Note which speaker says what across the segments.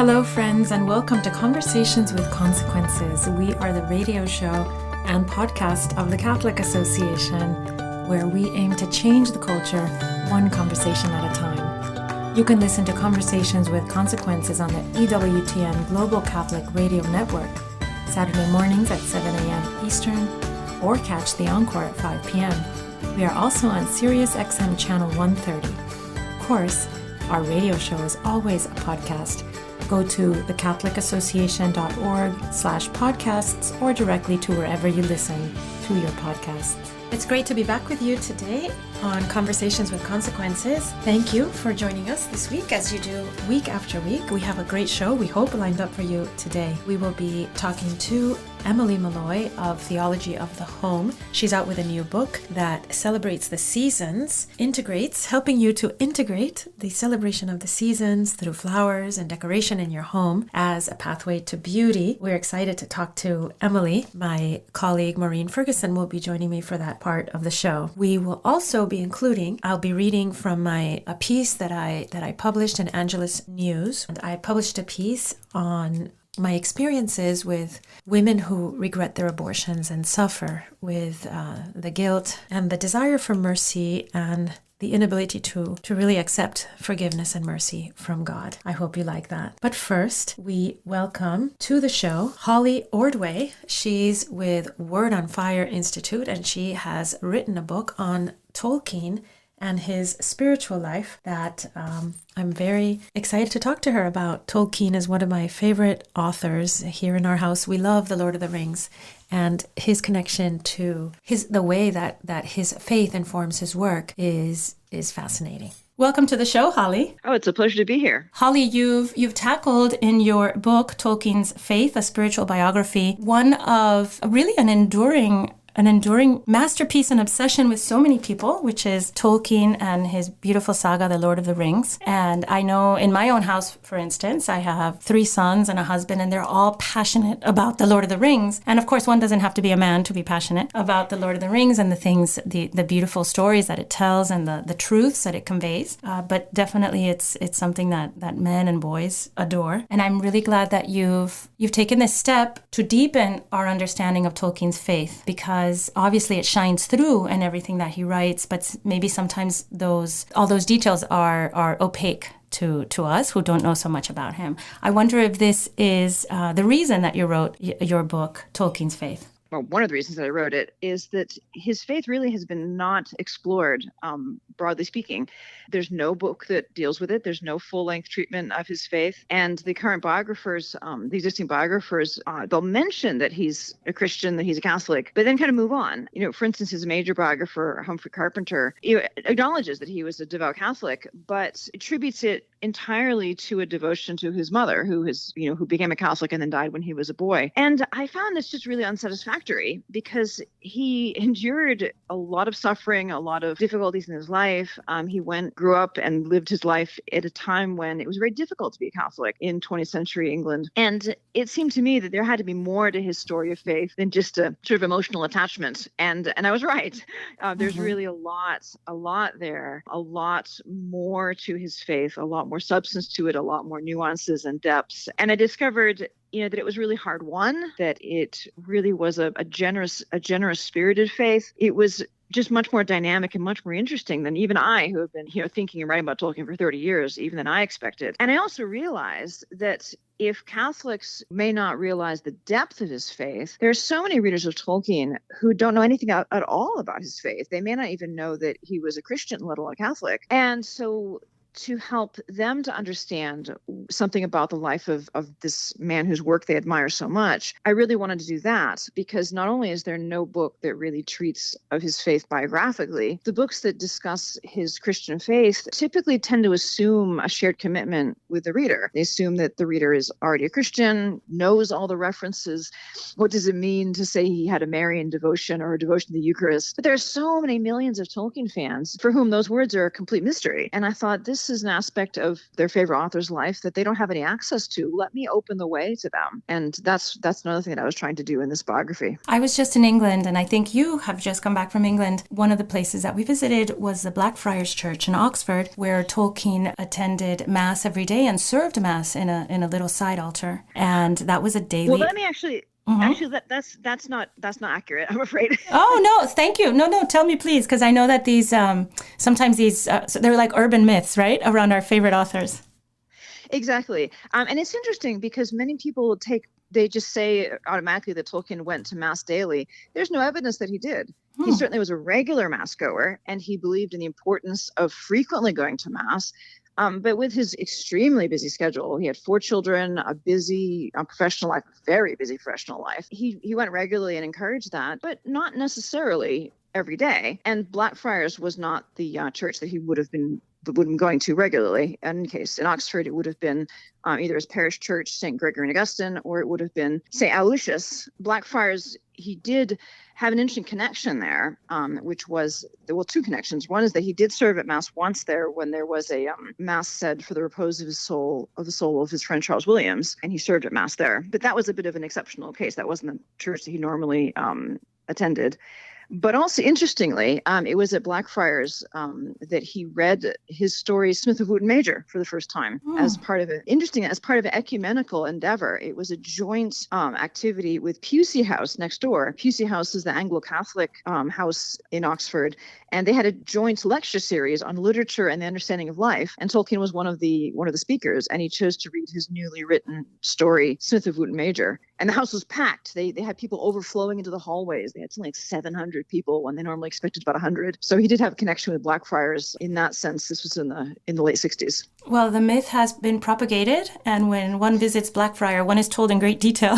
Speaker 1: Hello, friends, and welcome to Conversations with Consequences. We are the radio show and podcast of the Catholic Association, where we aim to change the culture one conversation at a time. You can listen to Conversations with Consequences on the EWTN Global Catholic Radio Network, Saturday mornings at 7 a.m. Eastern, or catch the encore at 5 p.m. We are also on Sirius XM Channel 130. Of course, our radio show is always a podcast. Go to thecatholicAssociation.org/podcasts or directly to wherever you listen to your podcasts. It's great to be back with you today on Conversations with Consequences. Thank you for joining us this week, as you do week after week. We have a great show, we hope, lined up for you today. We will be talking to Emily Malloy of Theology of the Home. She's out with a new book that celebrates the seasons, helping you to integrate the celebration of the seasons through flowers and decoration in your home as a pathway to beauty. We're excited to talk to Emily. My colleague Maureen Ferguson will be joining me for that part of the show. We will also be I'll be reading from a piece that I published in Angelus News. And I published a piece on my experiences with women who regret their abortions and suffer with the guilt and the desire for mercy and the inability to really accept forgiveness and mercy from God. I hope you like that. But first, we welcome to the show Holly Ordway. She's with Word on Fire Institute, and she has written a book on Tolkien and his spiritual life that I'm very excited to talk to her about. Tolkien is one of my favorite authors here in our house. We love The Lord of the Rings, and his connection to the way that his faith informs his work is fascinating. Welcome to the show, Holly.
Speaker 2: Oh, it's a pleasure to be here.
Speaker 1: Holly, you've tackled in your book, Tolkien's Faith, a Spiritual Biography, one of really an enduring masterpiece and obsession with so many people, which is Tolkien and his beautiful saga, The Lord of the Rings. And I know in my own house, for instance, I have 3 sons and a husband, and they're all passionate about The Lord of the Rings. And of course, one doesn't have to be a man to be passionate about The Lord of the Rings and the things, the beautiful stories that it tells and the truths that it conveys. But definitely it's something that men and boys adore. And I'm really glad that you've taken this step to deepen our understanding of Tolkien's faith, because obviously it shines through in everything that he writes, but maybe sometimes all those details are opaque to us who don't know so much about him. I wonder if this is the reason that you wrote your book, Tolkien's Faith.
Speaker 2: Well, one of the reasons that I wrote it is that his faith really has been not explored, broadly speaking. There's no book that deals with it. There's no full-length treatment of his faith. And the current biographers, the existing biographers, they'll mention that he's a Christian, that he's a Catholic, but then kind of move on. For instance, his major biographer, Humphrey Carpenter, acknowledges that he was a devout Catholic, but attributes it entirely to a devotion to his mother, who became a Catholic and then died when he was a boy. And I found this just really unsatisfactory, because he endured a lot of suffering, a lot of difficulties in his life. He grew up and lived his life at a time when it was very difficult to be a Catholic in 20th century England. And it seemed to me that there had to be more to his story of faith than just a sort of emotional attachment. And I was right. There's really a lot there, a lot more to his faith, a lot more substance to it, a lot more nuances and depths. And I discovered that it was really hard won, that it really was a generous spirited faith. It was just much more dynamic and much more interesting than even I, who have been thinking and writing about Tolkien for 30 years, even than I expected. And I also realized that if Catholics may not realize the depth of his faith, there are so many readers of Tolkien who don't know anything at all about his faith. They may not even know that he was a Christian, let alone a Catholic. And so to help them to understand something about the life of this man whose work they admire so much, I really wanted to do that, because not only is there no book that really treats of his faith biographically, the books that discuss his Christian faith typically tend to assume a shared commitment with the reader. They assume that the reader is already a Christian, knows all the references. What does it mean to say he had a Marian devotion or a devotion to the Eucharist? But there are so many millions of Tolkien fans for whom those words are a complete mystery. And I thought this this is an aspect of their favorite author's life that they don't have any access to. Let me open the way to them. And that's another thing that I was trying to do in this biography.
Speaker 1: I was just in England, and I think you have just come back from England. One of the places that we visited was the Blackfriars Church in Oxford, where Tolkien attended Mass every day and served Mass in a little side altar. And that was a daily...
Speaker 2: Well, let me actually... Mm-hmm. Actually, that's not accurate, I'm afraid.
Speaker 1: Oh, no, thank you. No, tell me, please, because I know that these, sometimes these, they're like urban myths, right, around our favorite authors.
Speaker 2: Exactly. And it's interesting because many people they just say automatically that Tolkien went to Mass daily. There's no evidence that he did. He certainly was a regular Mass goer, and he believed in the importance of frequently going to Mass. But with his extremely busy schedule, he had 4 children, a busy professional life, very busy professional life. He went regularly and encouraged that, but not necessarily every day. And Blackfriars was not the church that he would have been going to regularly. In any case, in Oxford, it would have been either his parish church, St. Gregory and Augustine, or it would have been St. Aloysius. Blackfriars, he did have an interesting connection there, which was, 2 connections. One is that he did serve at Mass once there when there was a Mass said for the repose of the soul of his friend Charles Williams, and he served at Mass there. But that was a bit of an exceptional case. That wasn't the church that he normally attended. But also, interestingly, it was at Blackfriars that he read his story, Smith of Wootton Major, for the first time as part of an ecumenical endeavor. It was a joint activity with Pusey House next door. Pusey House is the Anglo-Catholic house in Oxford, and they had a joint lecture series on literature and the understanding of life. And Tolkien was one of the speakers, and he chose to read his newly written story, Smith of Wootton Major. And the house was packed. They had people overflowing into the hallways. They had something like 700 people when they normally expected about 100. So he did have a connection with Blackfriars in that sense. This was in the late 60s.
Speaker 1: Well, the myth has been propagated, and when one visits Blackfriar, one is told in great detail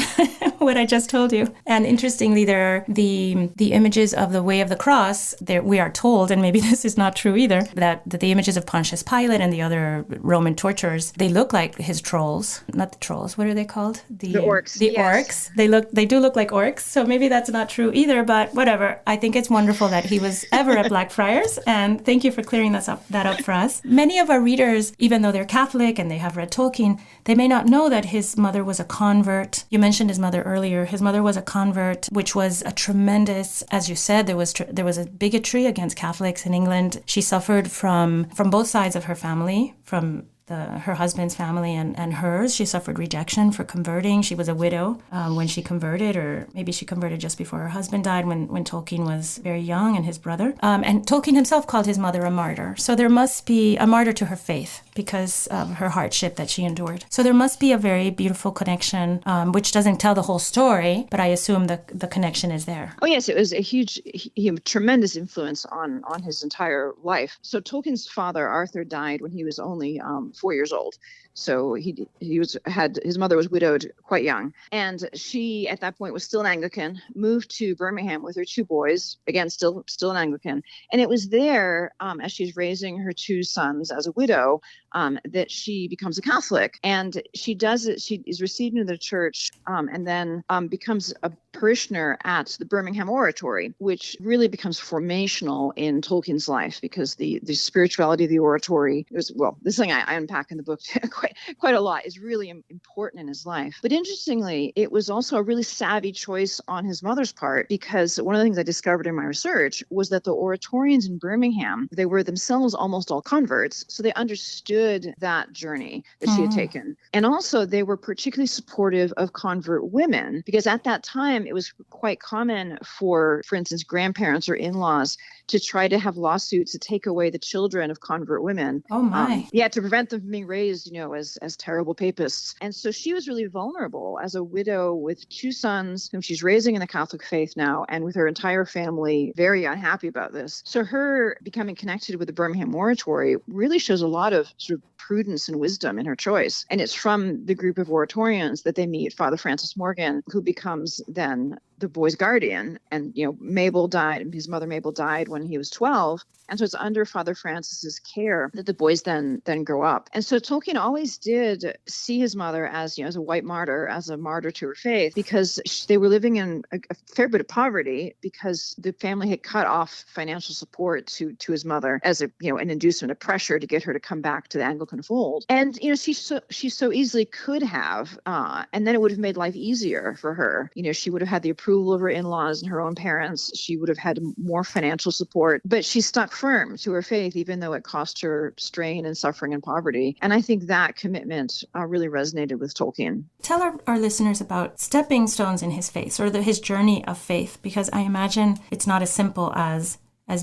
Speaker 1: what I just told you. And interestingly, there are the images of the Way of the Cross. There we are told, and maybe this is not true either, that the images of Pontius Pilate and the other Roman torturers, they look like his trolls. Not the trolls. What are they called?
Speaker 2: The orcs.
Speaker 1: The orcs. They do look like orcs. So maybe that's not true either. But whatever. I think it's wonderful that he was ever at Blackfriars, and thank you for clearing that up for us. Many of our readers, even though they're Catholic and they have read Tolkien, they may not know that his mother was a convert. You mentioned his mother earlier. His mother was a convert, which was a tremendous, as you said, there was a bigotry against Catholics in England. She suffered from both sides of her family, from her husband's family and hers. She suffered rejection for converting. She was a widow when she converted, or maybe she converted just before her husband died when Tolkien was very young, and his brother. And Tolkien himself called his mother a martyr. So there must be a martyr to her faith because of her hardship that she endured. So there must be a very beautiful connection, which doesn't tell the whole story, but I assume the connection is there.
Speaker 2: Oh, yes, it was a tremendous influence on his entire life. So Tolkien's father, Arthur, died when he was only 4 years old. So his mother was widowed quite young. And she, at that point, was still an Anglican, moved to Birmingham with her 2 boys, again, still an Anglican. And it was there, as she's raising her 2 sons as a widow, that she becomes a Catholic. And she is received into the church and then becomes a parishioner at the Birmingham Oratory, which really becomes formational in Tolkien's life because the spirituality of the oratory is, well, this thing I unpack in the book quite a lot, is really important in his life. But interestingly, it was also a really savvy choice on his mother's part, because one of the things I discovered in my research was that the oratorians in Birmingham, they were themselves almost all converts, so they understood that journey that she had taken. And also they were particularly supportive of convert women, because at that time it was quite common for instance, grandparents or in-laws to try to have lawsuits to take away the children of convert women.
Speaker 1: Oh my.
Speaker 2: To prevent them from being raised, as terrible papists. And so she was really vulnerable as a widow with 2 sons whom she's raising in the Catholic faith now, and with her entire family very unhappy about this. So her becoming connected with the Birmingham Oratory really shows a lot of sort of prudence and wisdom in her choice. And it's from the group of oratorians that they meet Father Francis Morgan, who becomes then the boy's guardian. And, Mabel died, his mother Mabel died when he was 12. And so it's under Father Francis's care that the boys then grow up. And so Tolkien always did see his mother as, as a white martyr, as a martyr to her faith, because they were living in a fair bit of poverty because the family had cut off financial support to his mother as an inducement, a pressure to get her to come back to the Anglican fold. And, she so easily could have, and then it would have made life easier for her. She would have had the approval of her in-laws and her own parents. She would have had more financial support, but she stuck firm to her faith, even though it cost her strain and suffering and poverty. And I think that commitment really resonated with Tolkien.
Speaker 1: Tell our listeners about stepping stones in his faith, or his journey of faith, because I imagine it's not as simple as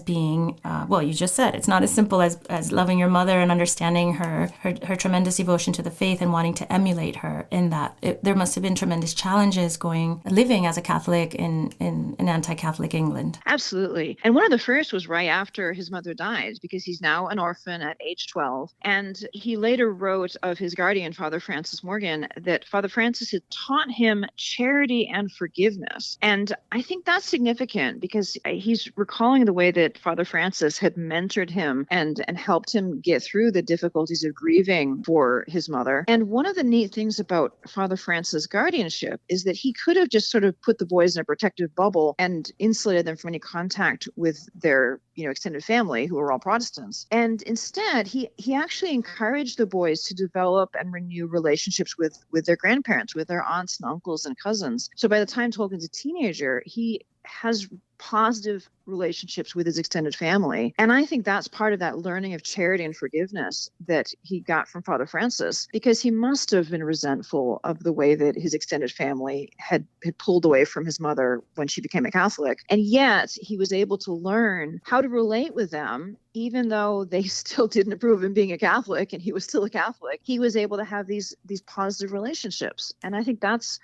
Speaker 1: being, you just said, it's not as simple as loving your mother and understanding her tremendous devotion to the faith and wanting to emulate her in that. There must have been tremendous challenges living as a Catholic in anti-Catholic England.
Speaker 2: Absolutely. And one of the first was right after his mother died, because he's now an orphan at age 12. And he later wrote of his guardian, Father Francis Morgan, that Father Francis had taught him charity and forgiveness. And I think that's significant because he's recalling the way that Father Francis had mentored him and helped him get through the difficulties of grieving for his mother. And one of the neat things about Father Francis' guardianship is that he could have just sort of put the boys in a protective bubble and insulated them from any contact with their extended family, who were all Protestants. And instead, he actually encouraged the boys to develop and renew relationships with their grandparents, with their aunts and uncles and cousins. So by the time Tolkien's a teenager, he has positive relationships with his extended family. And I think that's part of that learning of charity and forgiveness that he got from Father Francis, because he must have been resentful of the way that his extended family had pulled away from his mother when she became a Catholic. And yet he was able to learn how to relate with them, even though they still didn't approve of him being a Catholic and he was still a Catholic. He was able to have these positive relationships. And I think that's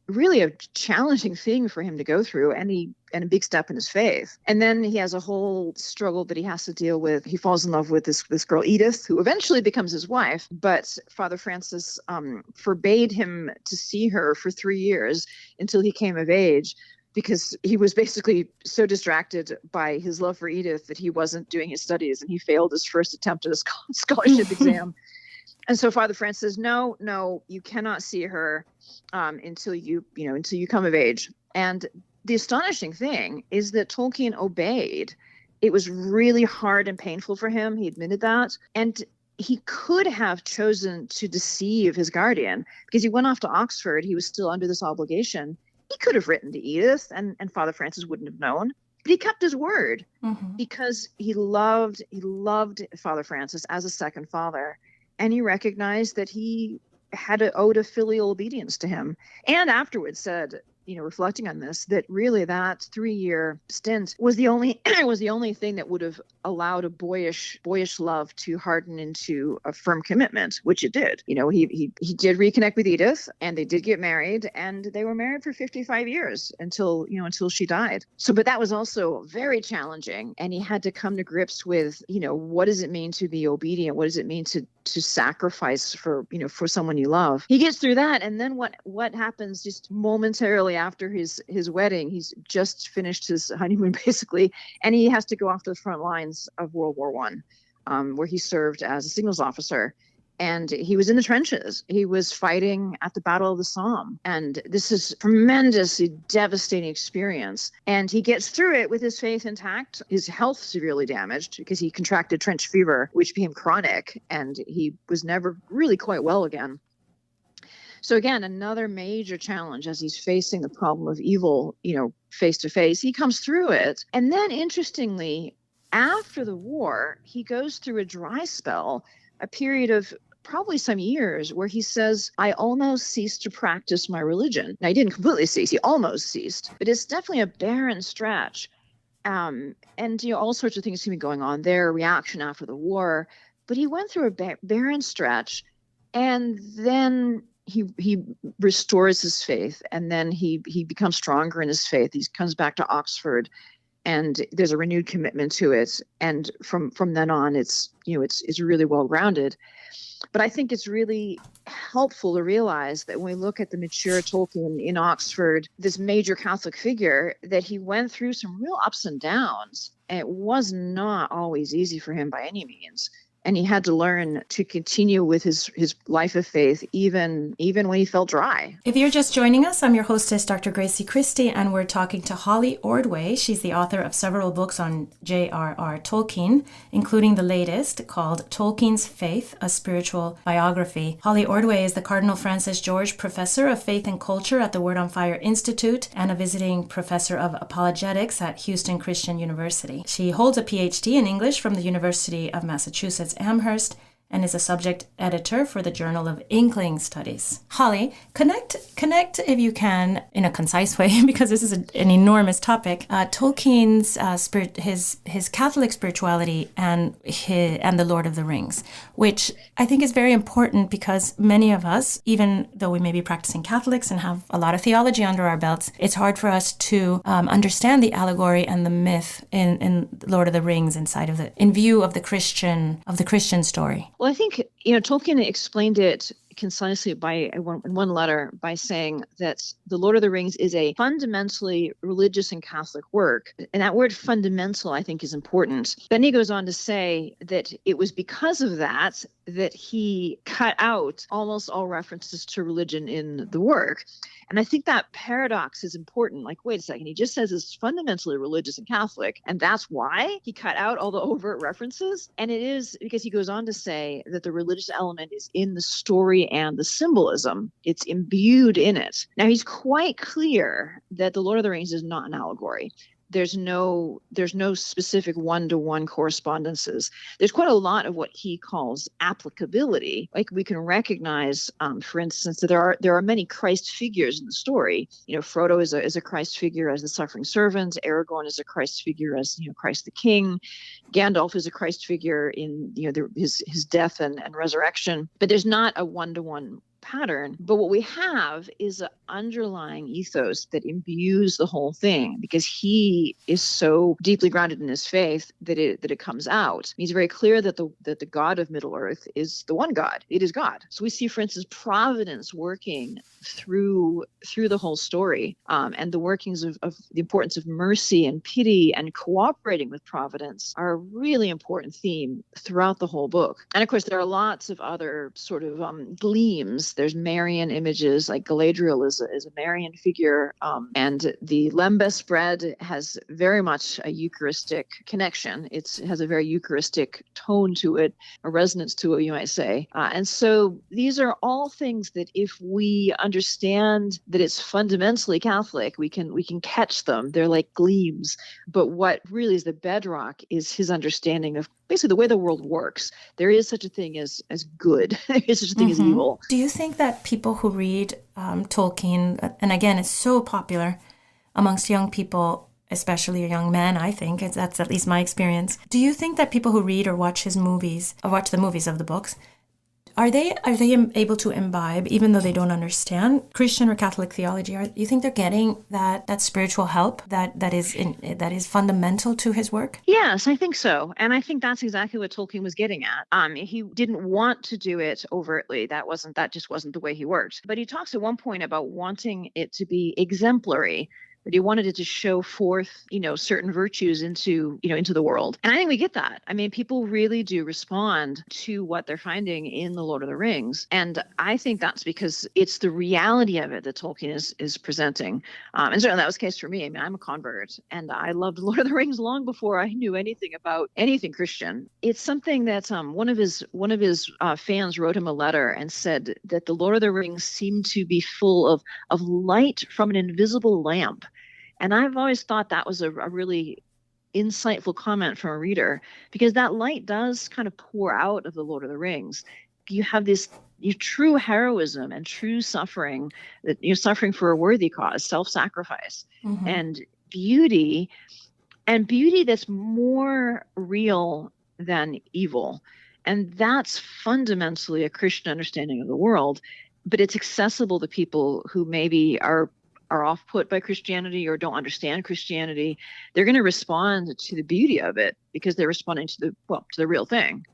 Speaker 2: really a challenging thing for him to go through, and a big step in his faith. And then he has a whole struggle that he has to deal with. He falls in love with this girl, Edith, who eventually becomes his wife. But Father Francis forbade him to see her for 3 years until he came of age, because he was basically so distracted by his love for Edith that he wasn't doing his studies, and he failed his first attempt at a scholarship exam. And so Father Francis says, no, you cannot see her until you come of age. And the astonishing thing is that Tolkien obeyed. It was really hard and painful for him. He admitted that. And he could have chosen to deceive his guardian, because he went off to Oxford. He was still under this obligation. He could have written to Edith, and Father Francis wouldn't have known. But he kept his word, because he loved Father Francis as a second father. And he recognized that he had owed a filial obedience to him. And afterwards said, reflecting on this, that really that 3-year stint was the only thing that would have allowed a boyish love to harden into a firm commitment, which it did. He did reconnect with Edith, and they did get married, and they were married for 55 years until she died. So, but that was also very challenging, and he had to come to grips with, what does it mean to be obedient? What does it mean to sacrifice for someone you love? He gets through that, and then what happens just momentarily after his wedding? He's just finished his honeymoon basically, and he has to go off to the front lines of World War I, where he served as a signals officer. And he was in the trenches. He was fighting at the Battle of the Somme. And this is a tremendously devastating experience. And he gets through it with his faith intact, his health severely damaged because he contracted trench fever, which became chronic, and he was never really quite well again. So again, another major challenge as he's facing the problem of evil, face to face. He comes through it. And then interestingly, after the war, he goes through a dry spell, a period of probably some years, where he says, I almost ceased to practice my religion. Now, he didn't completely cease. He almost ceased. But it's definitely a barren stretch. And, all sorts of things seem to be going on there, reaction after the war. But he went through a barren stretch, and then he restores his faith, and then he becomes stronger in his faith. He comes back to Oxford, and there's a renewed commitment to it. And from then on, it's really well-grounded. But I think it's really helpful to realize that when we look at the mature Tolkien in Oxford, this major Catholic figure, that he went through some real ups and downs. And it was not always easy for him by any means. And he had to learn to continue with his life of faith, even when he felt dry.
Speaker 1: If you're just joining us, I'm your hostess, Dr. Gracie Christie, and we're talking to Holly Ordway. She's the author of several books on J.R.R. Tolkien, including the latest called Tolkien's Faith, a Spiritual Biography. Holly Ordway is the Cardinal Francis George Professor of Faith and Culture at the Word on Fire Institute and a visiting professor of apologetics at Houston Christian University. She holds a PhD in English from the University of Massachusetts Amherst and is a subject editor for the Journal of Inkling Studies. Holly, connect if you can in a concise way, because this is an enormous topic. Tolkien's his Catholic spirituality and the Lord of the Rings, which I think is very important because many of us, even though we may be practicing Catholics and have a lot of theology under our belts, it's hard for us to understand the allegory and the myth in Lord of the Rings in view of the Christian story.
Speaker 2: Well, I think, Tolkien explained it concisely in one letter by saying that The Lord of the Rings is a fundamentally religious and Catholic work. And that word fundamental, I think, is important. Then he goes on to say that it was because of that he cut out almost all references to religion in the work. And I think that paradox is important. Like, wait a second, he just says it's fundamentally religious and Catholic, and that's why he cut out all the overt references? And it is because he goes on to say that the religious element is in the story and the symbolism. It's imbued in it. Now, he's quite clear that The Lord of the Rings is not an allegory. There's no specific one-to-one correspondences. There's quite a lot of what he calls applicability. Like we can recognize, for instance, that there are many Christ figures in the story. Frodo is a Christ figure as the suffering servant. Aragorn is a Christ figure as Christ the King. Gandalf is a Christ figure in his death and resurrection. But there's not a one-to-one pattern. But what we have is an underlying ethos that imbues the whole thing, because he is so deeply grounded in his faith that it comes out. He's very clear that the God of Middle Earth is the one God. It is God. So we see, for instance, providence working through the whole story, and the workings of the importance of mercy and pity and cooperating with providence are a really important theme throughout the whole book. And of course, there are lots of other sort of gleams. There's Marian images, like Galadriel is a Marian figure, and the lembas bread has very much a Eucharistic connection. It has a very Eucharistic tone to it, a resonance to it, you might say. And so these are all things that if we understand that it's fundamentally Catholic, we can catch them. They're like gleams. But what really is the bedrock is his understanding of basically the way the world works. There is such a thing as good. There is such a thing as evil.
Speaker 1: Do you think that people who read Tolkien, and again, it's so popular amongst young people, especially young men, I think, that's at least my experience. Do you think that people who read or watch his movies, or watch the movies of the books, are they able to imbibe, even though they don't understand Christian or Catholic theology? Do you think they're getting that spiritual help that is fundamental to his work?
Speaker 2: Yes, I think so, and I think that's exactly what Tolkien was getting at. He didn't want to do it overtly. That just wasn't the way he worked. But he talks at one point about wanting it to be exemplary. But he wanted it to show forth, certain virtues into the world. And I think we get that. I mean, people really do respond to what they're finding in The Lord of the Rings. And I think that's because it's the reality of it that Tolkien is presenting. And certainly that was the case for me. I mean, I'm a convert, and I loved Lord of the Rings long before I knew anything about anything Christian. It's something that one of his fans wrote him a letter and said that The Lord of the Rings seemed to be full of light from an invisible lamp. And I've always thought that was a really insightful comment from a reader, because that light does kind of pour out of The Lord of the Rings. You have this true heroism and true suffering, that you're suffering for a worthy cause, self-sacrifice, and beauty that's more real than evil. And that's fundamentally a Christian understanding of the world, but it's accessible to people who maybe are off-put by Christianity or don't understand Christianity. They're going to respond to the beauty of it because they're responding to the real thing.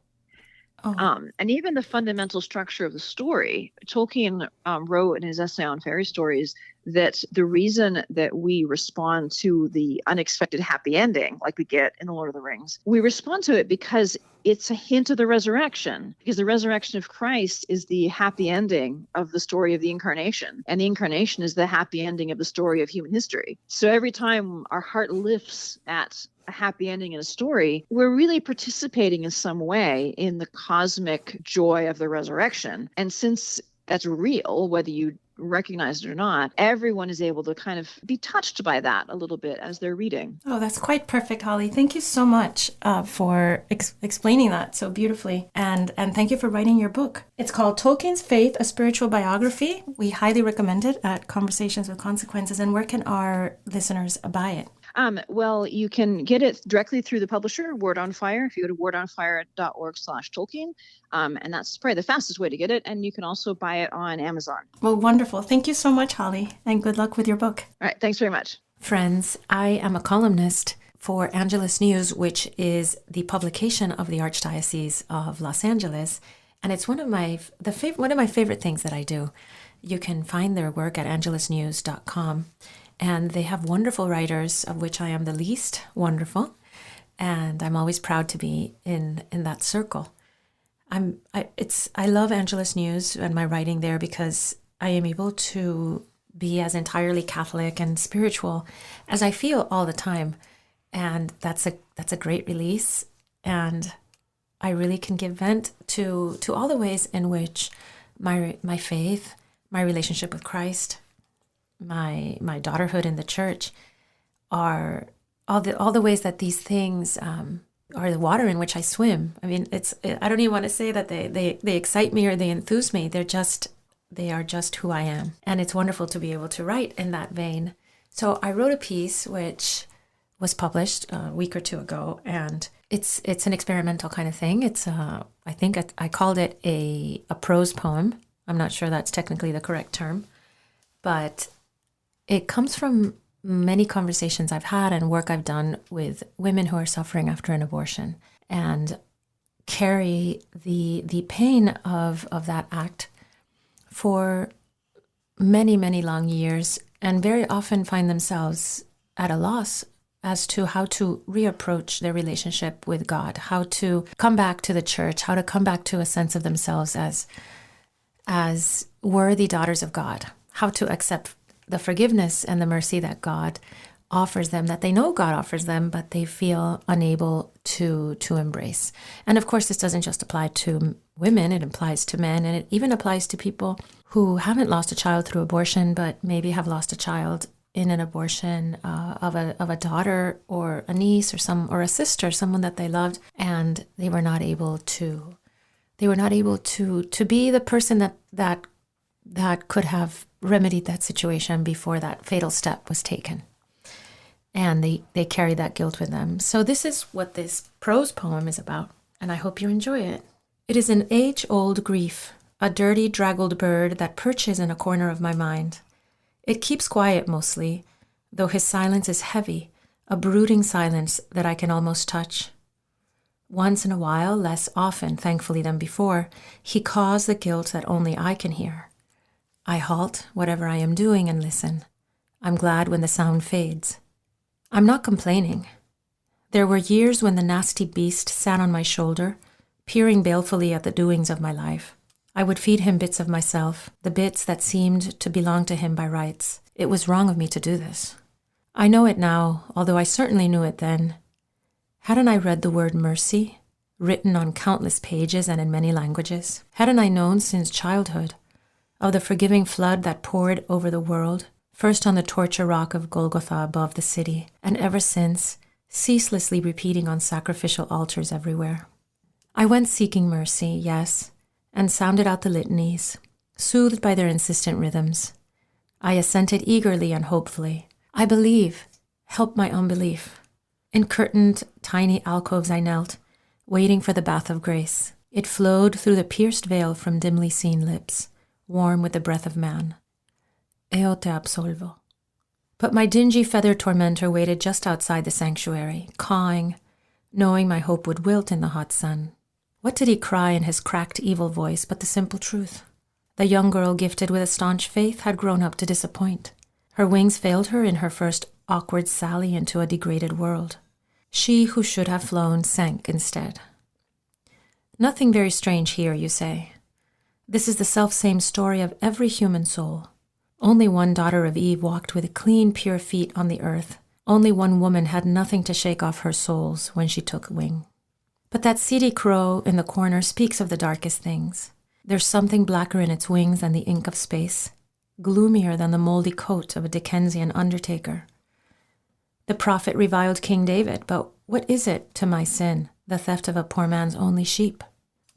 Speaker 2: And even the fundamental structure of the story. Tolkien wrote in his essay on fairy stories that the reason that we respond to the unexpected happy ending, like we get in The Lord of the Rings, we respond to it because it's a hint of the resurrection, because the resurrection of Christ is the happy ending of the story of the incarnation. And the incarnation is the happy ending of the story of human history. So every time our heart lifts at a happy ending in a story, we're really participating in some way in the cosmic joy of the resurrection. And since that's real, whether you recognize it or not, everyone is able to kind of be touched by that a little bit as they're reading.
Speaker 1: Oh, that's quite perfect, Holly. Thank you so much for explaining that so beautifully. And thank you for writing your book. It's called Tolkien's Faith, A Spiritual Biography. We highly recommend it at Conversations with Consequences. And where can our listeners buy it?
Speaker 2: Well, you can get it directly through the publisher, Word on Fire, if you go to wordonfire.org/Tolkien. And that's probably the fastest way to get it. And you can also buy it on Amazon.
Speaker 1: Well, wonderful. Thank you so much, Holly, and good luck with your book.
Speaker 2: All right. Thanks very much.
Speaker 1: Friends, I am a columnist for Angeles News, which is the publication of the Archdiocese of Los Angeles. And it's one of my favorite things that I do. You can find their work at angelesnews.com. And they have wonderful writers, of which I am the least wonderful. And I'm always proud to be in that circle. I love Angeles News and my writing there because I am able to be as entirely Catholic and spiritual as I feel all the time. And that's a great release. And I really can give vent to all the ways in which my faith, my relationship with Christ, my daughterhood in the church are all the ways that these things are the water in which I swim. I mean, I don't even want to say that they excite me or they enthuse me. They are just who I am. And it's wonderful to be able to write in that vein. So I wrote a piece which was published a week or two ago, and it's an experimental kind of thing. It's I think I called it a prose poem. I'm not sure that's technically the correct term, but it comes from many conversations I've had and work I've done with women who are suffering after an abortion and carry the pain of that act for many, many long years, and very often find themselves at a loss as to how to reapproach their relationship with God, how to come back to the church, how to come back to a sense of themselves as worthy daughters of God, how to accept the forgiveness and the mercy that God offers them, that they know God offers them, but they feel unable to embrace. And of course, this doesn't just apply to women, it applies to men, and it even applies to people who haven't lost a child through abortion, but maybe have lost a child in an abortion of a daughter or a niece or a sister, someone that they loved, and they were not able to be the person that could have remedied that situation before that fatal step was taken. And they carry that guilt with them. So this is what this prose poem is about, and I hope you enjoy it. It is an age-old grief, a dirty, draggled bird that perches in a corner of my mind. It keeps quiet mostly, though his silence is heavy, a brooding silence that I can almost touch. Once in a while, less often, thankfully, than before, he caws the guilt that only I can hear. I halt whatever I am doing and listen. I'm glad when the sound fades. I'm not complaining. There were years when the nasty beast sat on my shoulder, peering balefully at the doings of my life. I would feed him bits of myself, the bits that seemed to belong to him by rights. It was wrong of me to do this. I know it now, although I certainly knew it then. Hadn't I read the word mercy, written on countless pages and in many languages? Hadn't I known since childhood of the forgiving flood that poured over the world, first on the torture rock of Golgotha above the city, and ever since, ceaselessly repeating on sacrificial altars everywhere? I went seeking mercy, yes, and sounded out the litanies, soothed by their insistent rhythms. I assented eagerly and hopefully. I believe, help my unbelief. In curtained, tiny alcoves I knelt, waiting for the bath of grace. It flowed through the pierced veil from dimly seen lips, warm with the breath of man. Eo te absolvo. But my dingy feathered tormentor waited just outside the sanctuary, cawing, knowing my hope would wilt in the hot sun. What did he cry in his cracked evil voice but the simple truth? The young girl gifted with a staunch faith had grown up to disappoint. Her wings failed her in her first awkward sally into a degraded world. She who should have flown sank instead. Nothing very strange here, you say. This is the self-same story of every human soul. Only one daughter of Eve walked with clean, pure feet on the earth. Only one woman had nothing to shake off her soles when she took wing. But that seedy crow in the corner speaks of the darkest things. There's something blacker in its wings than the ink of space, gloomier than the moldy coat of a Dickensian undertaker. The prophet reviled King David, but what is it to my sin, the theft of a poor man's only sheep?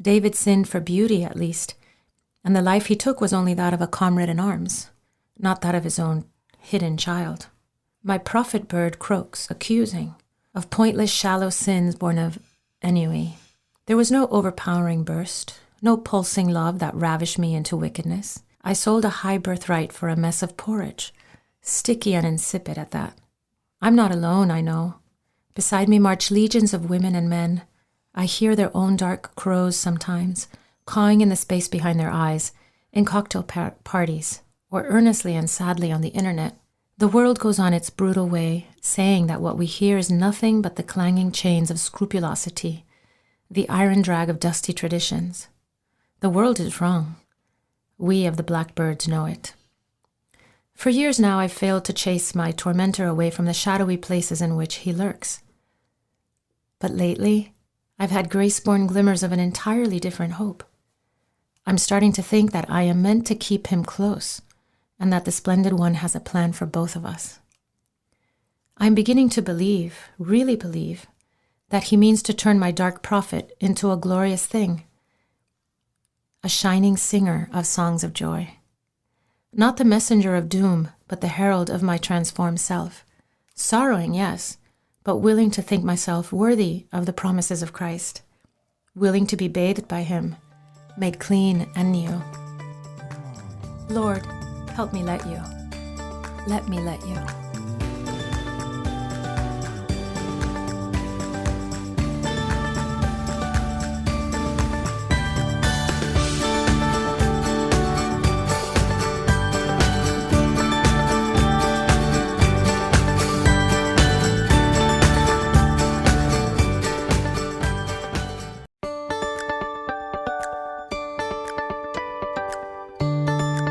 Speaker 1: David sinned for beauty, at least, and the life he took was only that of a comrade in arms, not that of his own hidden child. My prophet bird croaks, accusing, of pointless shallow sins born of ennui. There was no overpowering burst, no pulsing love that ravished me into wickedness. I sold a high birthright for a mess of porridge, sticky and insipid at that. I'm not alone, I know. Beside me march legions of women and men. I hear their own dark crows sometimes, cawing in the space behind their eyes, in cocktail parties, or earnestly and sadly on the internet. The world goes on its brutal way, saying that what we hear is nothing but the clanging chains of scrupulosity, the iron drag of dusty traditions. The world is wrong. We of the blackbirds know it. For years now I've failed to chase my tormentor away from the shadowy places in which he lurks. But lately, I've had grace-born glimmers of an entirely different hope. I'm starting to think that I am meant to keep him close, and that the Splendid One has a plan for both of us. I'm beginning to believe, really believe, that he means to turn my dark prophet into a glorious thing, a shining singer of songs of joy. Not the messenger of doom, but the herald of my transformed self. Sorrowing, yes, but willing to think myself worthy of the promises of Christ, willing to be bathed by him, made clean and new. Lord, help me let you. Let me let you.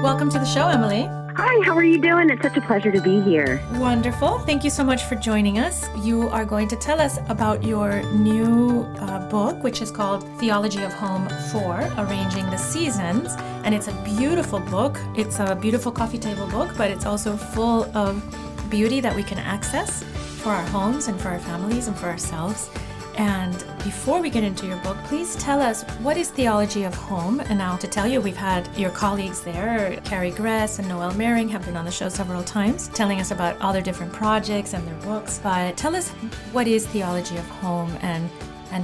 Speaker 1: Welcome to the show, Emily.
Speaker 3: Hi, how are you doing? It's such a pleasure to be here.
Speaker 1: Wonderful. Thank you so much for joining us. You are going to tell us about your new book, which is called Theology of Home 4, Arranging the Seasons. And it's a beautiful book. It's a beautiful coffee table book, but it's also full of beauty that we can access for our homes and for our families and for ourselves. And before we get into your book, please tell us, what is Theology of Home? And now to tell you, we've had your colleagues there, Carrie Gress and Noelle Mering have been on the show several times, telling us about all their different projects and their books. But tell us, what is Theology of Home and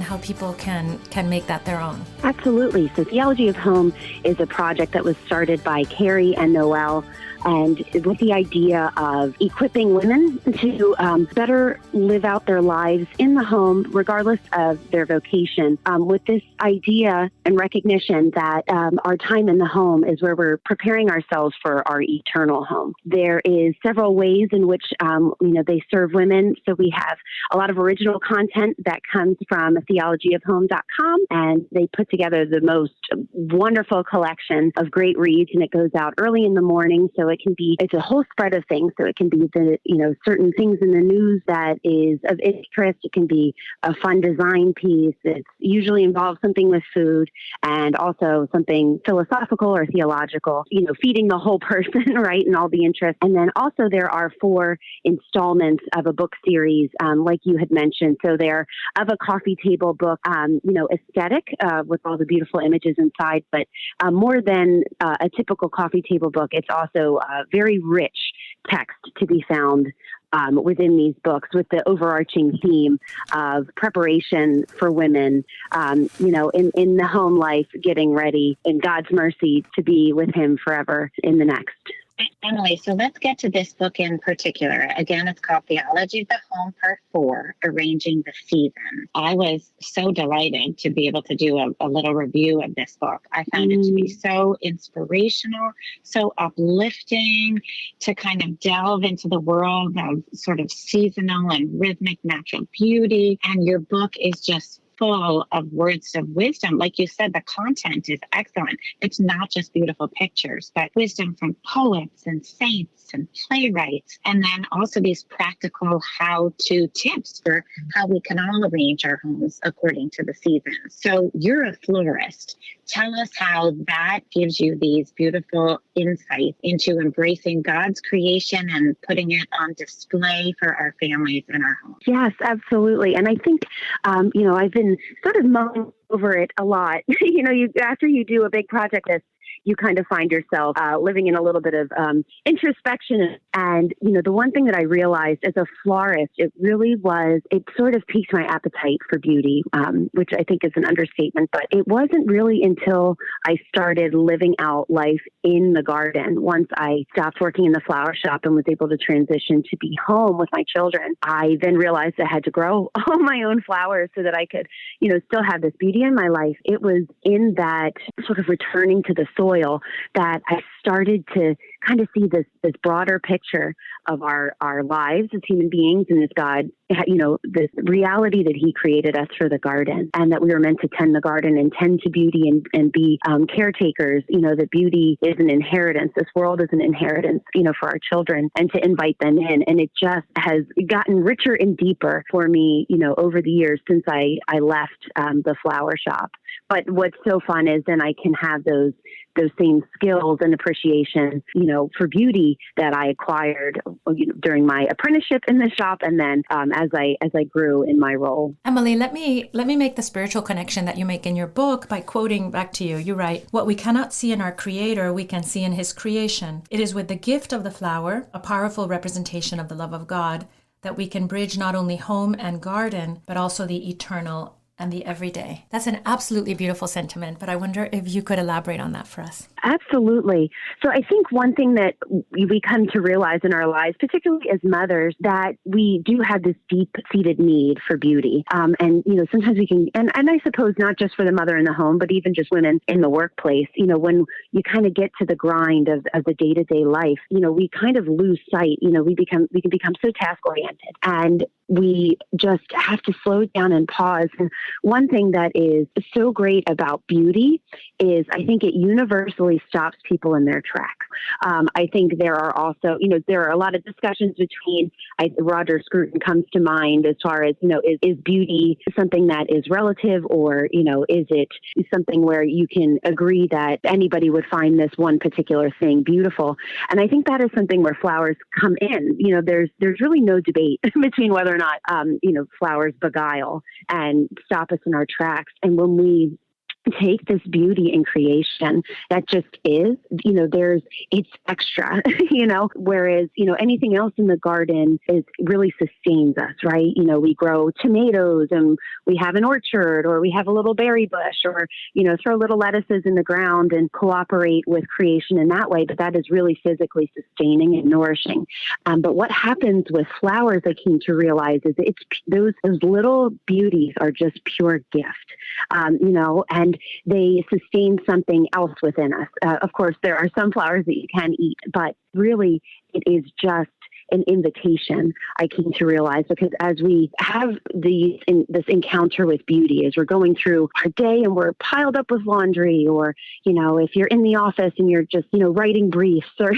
Speaker 1: how people can make that their own?
Speaker 3: Absolutely. So Theology of Home is a project that was started by Carrie and Noelle, and with the idea of equipping women to better live out their lives in the home, regardless of their vocation, with this idea and recognition that our time in the home is where we're preparing ourselves for our eternal home. There is several ways in which they serve women. So we have a lot of original content that comes from theologyofhome.com, and they put together the most wonderful collection of great reads, and it goes out early in the morning. So it's a whole spread of things. So it can be certain things in the news that is of interest. It can be a fun design piece. It usually involves something with food and also something philosophical or theological, feeding the whole person, right? And all the interest. And then also there are 4 installments of a book series, like you had mentioned. So they're of a coffee table book, aesthetic, with all the beautiful images inside, but more than a typical coffee table book, it's also very rich text to be found within these books, with the overarching theme of preparation for women, in the home life, getting ready in God's mercy to be with him forever in the next.
Speaker 4: Emily, so let's get to this book in particular. Again, it's called Theology of the Home, Part 4, Arranging the Seasons. I was so delighted to be able to do a little review of this book. I found it to be so inspirational, so uplifting, to kind of delve into the world of sort of seasonal and rhythmic natural beauty. And your book is just full of words of wisdom. Like you said, the content is excellent. It's not just beautiful pictures, but wisdom from poets and saints and playwrights. And then also these practical how-to tips for how we can all arrange our homes according to the seasons. So you're a florist. Tell us how that gives you these beautiful insights into embracing God's creation and putting it on display for our families and our homes.
Speaker 3: Yes, absolutely. And I think, I've been sort of mulling over it a lot. After you do a big project like this, you kind of find yourself living in a little bit of introspection. And, the one thing that I realized as a florist, it sort of piqued my appetite for beauty, which I think is an understatement. But it wasn't really until I started living out life in the garden. Once I stopped working in the flower shop and was able to transition to be home with my children, I then realized I had to grow all my own flowers so that I could, still have this beauty in my life. It was in that sort of returning to the soil that I started to kind of see this broader picture of our lives as human beings and as God, this reality that he created us for the garden, and that we were meant to tend the garden and tend to beauty and be caretakers, that beauty is an inheritance. This world is an inheritance, for our children, and to invite them in. And it just has gotten richer and deeper for me, over the years since I left the flower shop. But what's so fun is then I can have those same skills and appreciation, for beauty that I acquired during my apprenticeship in the shop, and then as I grew in my role.
Speaker 1: Emily, let me make the spiritual connection that you make in your book by quoting back to you. You write, "What we cannot see in our Creator, we can see in His creation. It is with the gift of the flower, a powerful representation of the love of God, that we can bridge not only home and garden, but also the eternal and the everyday." That's an absolutely beautiful sentiment, but I wonder if you could elaborate on that for us.
Speaker 3: Absolutely. So I think one thing that we come to realize in our lives, particularly as mothers, that we do have this deep-seated need for beauty. And sometimes we can, and I suppose not just for the mother in the home, but even just women in the workplace, when you kind of get to the grind of the day-to-day life, we kind of lose sight. We can become so task-oriented, and we just have to slow down and pause. And one thing that is so great about beauty is I think it universally stops people in their tracks. I think there are also, there are a lot of discussions between, Roger Scruton comes to mind as far as, is beauty something that is relative, or, is it something where you can agree that anybody would find this one particular thing beautiful? And I think that is something where flowers come in. There's really no debate between whether or not, flowers beguile and stop us in our tracks. And when we take this beauty in creation that just is, it's extra, whereas, anything else in the garden really sustains us, right? We grow tomatoes and we have an orchard, or we have a little berry bush, or, throw little lettuces in the ground and cooperate with creation in that way. But that is really physically sustaining and nourishing. But what happens with flowers, I came to realize, is it's those little beauties are just pure gift, and they sustain something else within us. Of course, there are some flowers that you can eat, but really it is just an invitation, I came to realize, because as we have this encounter with beauty, as we're going through our day and we're piled up with laundry, or, if you're in the office and you're just, writing briefs, or,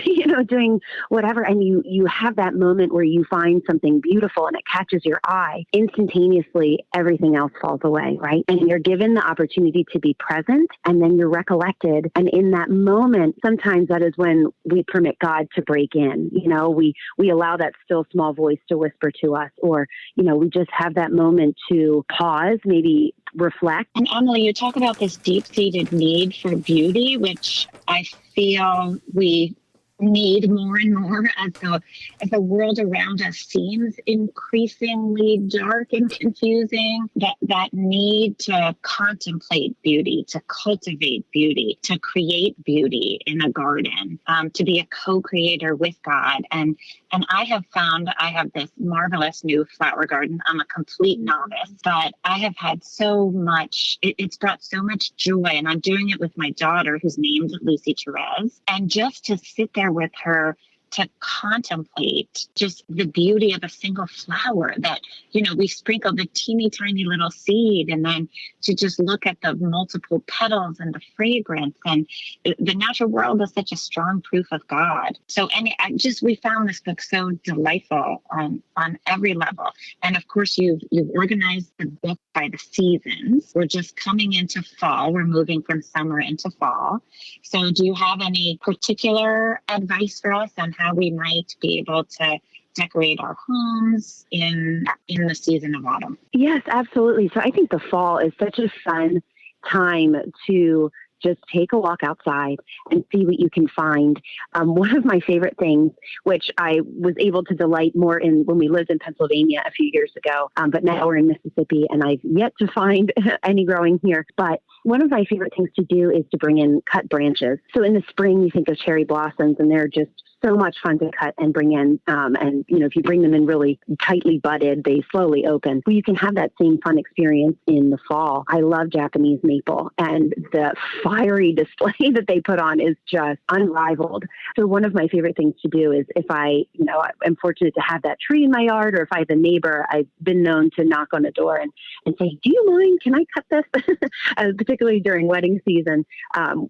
Speaker 3: doing whatever, and you have that moment where you find something beautiful and it catches your eye, instantaneously, everything else falls away, right? And you're given the opportunity to be present, and then you're recollected. And in that moment, sometimes that is when we permit God to break in. We allow that still small voice to whisper to us, or, we just have that moment to pause, maybe reflect.
Speaker 4: And Emily, you talk about this deep-seated need for beauty, which I feel we need more and more as the world around us seems increasingly dark and confusing, that need to contemplate beauty, to cultivate beauty, to create beauty in a garden, to be a co-creator with God. And I have found I have this marvelous new flower garden. I'm a complete novice, but I have had so much, it's brought so much joy. And I'm doing it with my daughter, who's named Lucy Therese. And just to sit there with her, to contemplate just the beauty of a single flower that, we sprinkle the teeny tiny little seed, and then to just look at the multiple petals and the fragrance. And the natural world is such a strong proof of God. So, and we found this book so delightful on every level. And of course, you've organized the book by the seasons. We're just coming into fall. We're moving from summer into fall. So do you have any particular advice for us on how we might be able to decorate our homes in the season of autumn?
Speaker 3: Yes, absolutely. So I think the fall is such a fun time to just take a walk outside and see what you can find. One of my favorite things, which I was able to delight more in when we lived in Pennsylvania a few years ago, but now we're in Mississippi and I've yet to find any growing here. But one of my favorite things to do is to bring in cut branches. So in the spring, you think of cherry blossoms, and they're just so much fun to cut and bring in. And, if you bring them in really tightly budded, they slowly open. Well, you can have that same fun experience in the fall. I love Japanese maple, and the fiery display that they put on is just unrivaled. So one of my favorite things to do is if I'm fortunate to have that tree in my yard, or if I have a neighbor, I've been known to knock on the door and say, do you mind? Can I cut this? Particularly during wedding season,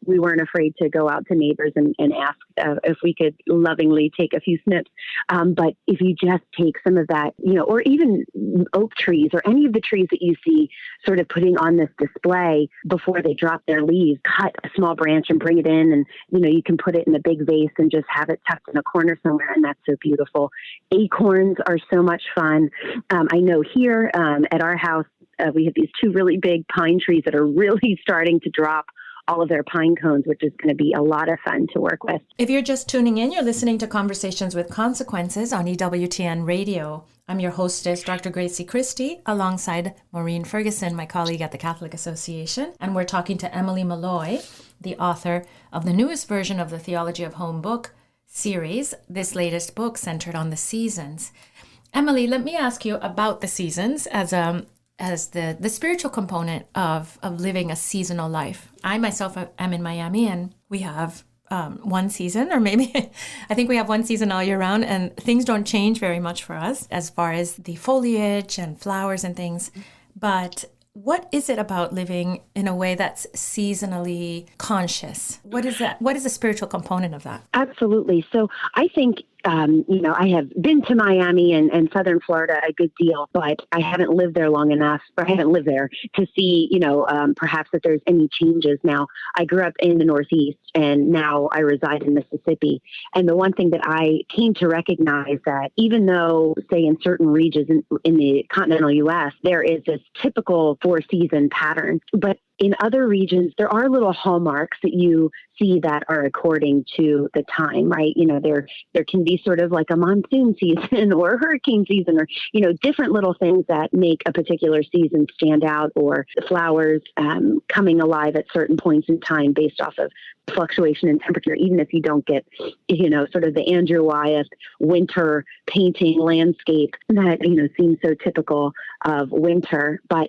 Speaker 3: we weren't afraid to go out to neighbors and ask if we could lovingly take a few snips. But if you just take some of that, or even oak trees or any of the trees that you see sort of putting on this display before they drop their leaves, cut a small branch and bring it in, and, you can put it in a big vase and just have it tucked in a corner somewhere. And that's so beautiful. Acorns are so much fun. I know here at our house, we have these two really big pine trees that are really starting to drop all of their pine cones, which is going to be a lot of fun to work with.
Speaker 1: If you're just tuning in, you're listening to Conversations with Consequences on EWTN Radio. I'm your hostess, Dr. Gracie Christie, alongside Maureen Ferguson, my colleague at the Catholic Association. And we're talking to Emily Malloy, the author of the newest version of the Theology of Home book series, this latest book centered on the seasons. Emily, let me ask you about the seasons as the spiritual component of living a seasonal life. I myself am in Miami, and we have one season, or maybe I think we have one season all year round, and things don't change very much for us as far as the foliage and flowers and things. But what is it about living in a way that's seasonally conscious? What is that? What is the spiritual component of that?
Speaker 3: Absolutely. So I think I have been to Miami and Southern Florida a good deal, but I haven't lived there long enough, or I haven't lived there to see, perhaps that there's any changes. Now, I grew up in the Northeast, and now I reside in Mississippi. And the one thing that I came to recognize that even though, say, in certain regions in the continental U.S., there is this typical four-season pattern, but in other regions, there are little hallmarks that you see that are according to the time, right? There can be sort of like a monsoon season or a hurricane season, or, different little things that make a particular season stand out, or the flowers coming alive at certain points in time based off of fluctuation in temperature, even if you don't get, sort of the Andrew Wyeth winter painting landscape that, seems so typical of winter. But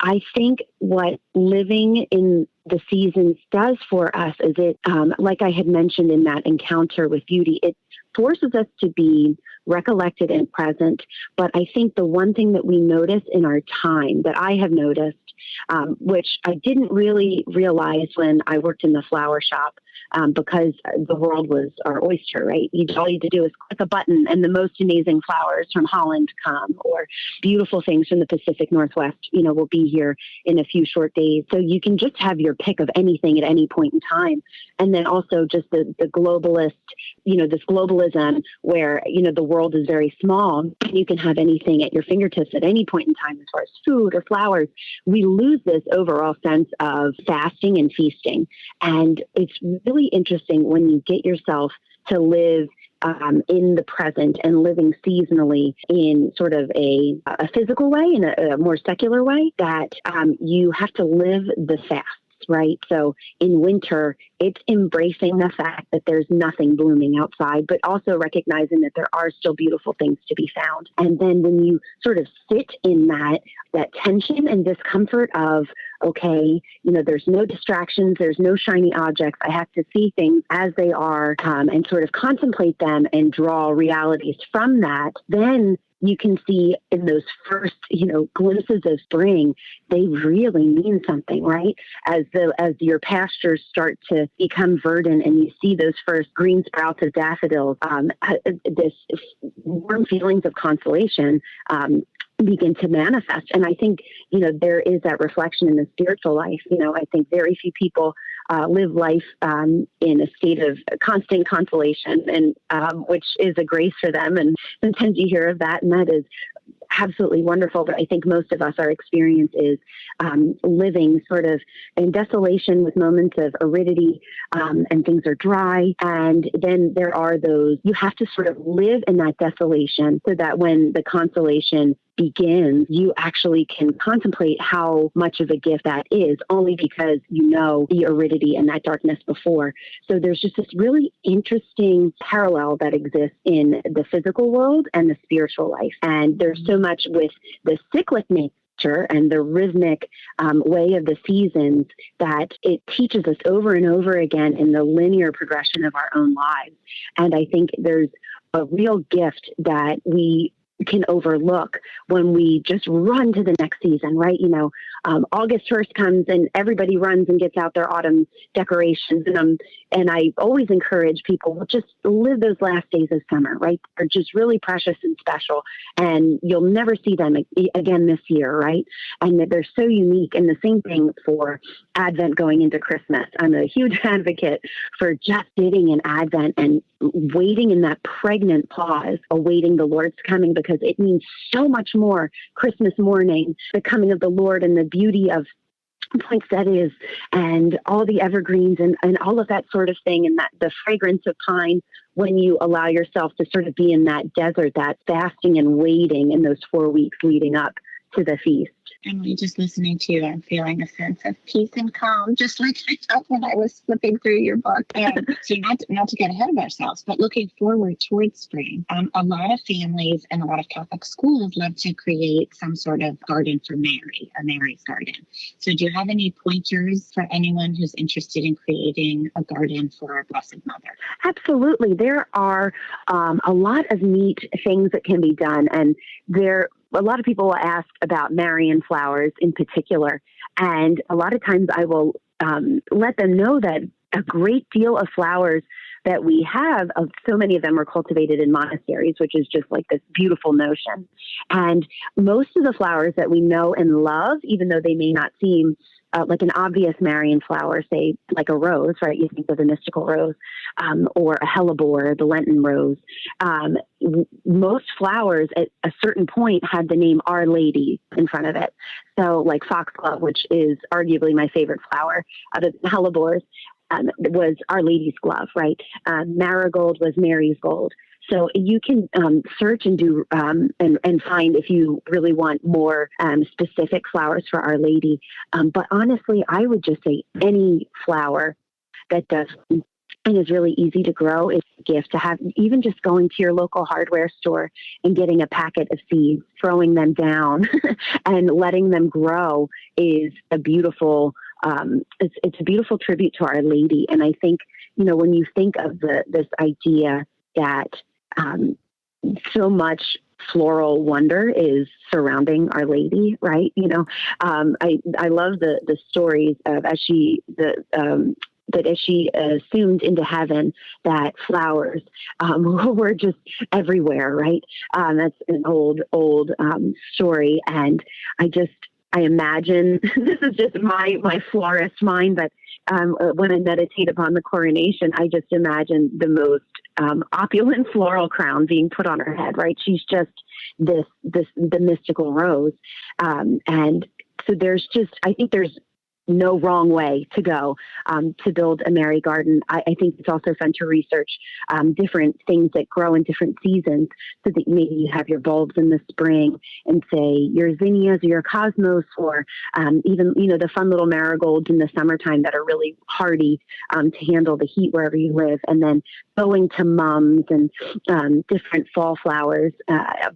Speaker 3: I think what living in the seasons does for us is it, like I had mentioned in that encounter with beauty, it forces us to be recollected and present. But I think the one thing that we notice in our time, that I have noticed, which I didn't really realize when I worked in the flower shop, because the world was our oyster, right? All you had to do is click a button and the most amazing flowers from Holland come, or beautiful things from the Pacific Northwest, will be here in a few short days. So you can just have your pick of anything at any point in time. And then also just the globalist, this globalism where, the world is very small and you can have anything at your fingertips at any point in time as far as food or flowers. We lose this overall sense of fasting and feasting. And it's really interesting when you get yourself to live in the present and living seasonally in sort of a physical way, in a more secular way, that you have to live the fast. Right. So in winter, it's embracing the fact that there's nothing blooming outside, but also recognizing that there are still beautiful things to be found. And then when you sort of sit in that tension and discomfort of, okay, there's no distractions, there's no shiny objects. I have to see things as they are and sort of contemplate them and draw realities from that. Then you can see in those first, glimpses of spring, they really mean something, right? As your pastures start to become verdant and you see those first green sprouts of daffodils, this warm feelings of consolation begin to manifest. And I think, there is that reflection in the spiritual life. I think very few people live life in a state of constant consolation, and which is a grace for them. And sometimes you hear of that, and that is absolutely wonderful. But I think most of us, our experience is living sort of in desolation with moments of aridity, and things are dry. And then there are those, you have to sort of live in that desolation so that when the consolation begins, you actually can contemplate how much of a gift that is, only because the aridity and that darkness before. So there's just this really interesting parallel that exists in the physical world and the spiritual life. And there's so much with the cyclic nature and the rhythmic way of the seasons that it teaches us over and over again in the linear progression of our own lives. And I think there's a real gift that we can overlook when we just run to the next season, right? August 1st comes and everybody runs and gets out their autumn decorations. And I always encourage people, well, just live those last days of summer, right? They're just really precious and special. And you'll never see them again this year, right? And they're so unique. And the same thing for Advent going into Christmas. I'm a huge advocate for just sitting in Advent and waiting in that pregnant pause, awaiting the Lord's coming, because it means so much more. Christmas morning, the coming of the Lord and the beauty of poinsettias and all the evergreens and all of that sort of thing, and that the fragrance of pine, when you allow yourself to sort of be in that desert, that fasting and waiting in those 4 weeks leading up to the feast.
Speaker 4: And just listening to you, I'm feeling a sense of peace and calm, just like I felt when I was flipping through your book. And so not to get ahead of ourselves, but looking forward towards spring, a lot of families and a lot of Catholic schools love to create some sort of garden for Mary, a Mary's garden. So do you have any pointers for anyone who's interested in creating a garden for our Blessed Mother?
Speaker 3: Absolutely. There are a lot of neat things that can be done. And a lot of people will ask about Marian flowers in particular. And a lot of times I will let them know that a great deal of flowers that we have, so many of them are cultivated in monasteries, which is just like this beautiful notion. And most of the flowers that we know and love, even though they may not seem like an obvious Marian flower, say like a rose, right? You think of the mystical rose, or a hellebore, the Lenten rose. Most flowers at a certain point had the name Our Lady in front of it. So like foxglove, which is arguably my favorite flower out of hellebores, was Our Lady's glove, right? Marigold was Mary's gold. So you can search and do and find if you really want more specific flowers for Our Lady. But honestly, I would just say any flower that does and is really easy to grow is a gift. To have, even just going to your local hardware store and getting a packet of seeds, throwing them down and letting them grow is a beautiful it's a beautiful tribute to Our Lady. And I think, when you think of this idea that so much floral wonder is surrounding Our Lady, right? I love the stories of as she assumed into heaven, that flowers were just everywhere, right? That's an old story, and I imagine, this is just my florist mind, but when I meditate upon the coronation, I just imagine the most opulent floral crown being put on her head, right? She's just the mystical rose. And so I think there's no wrong way to go to build a Mary garden. I think it's also fun to research different things that grow in different seasons, so that maybe you have your bulbs in the spring and say your zinnias or your cosmos, or even, the fun little marigolds in the summertime that are really hardy to handle the heat wherever you live. And then going to mums and different fall flowers,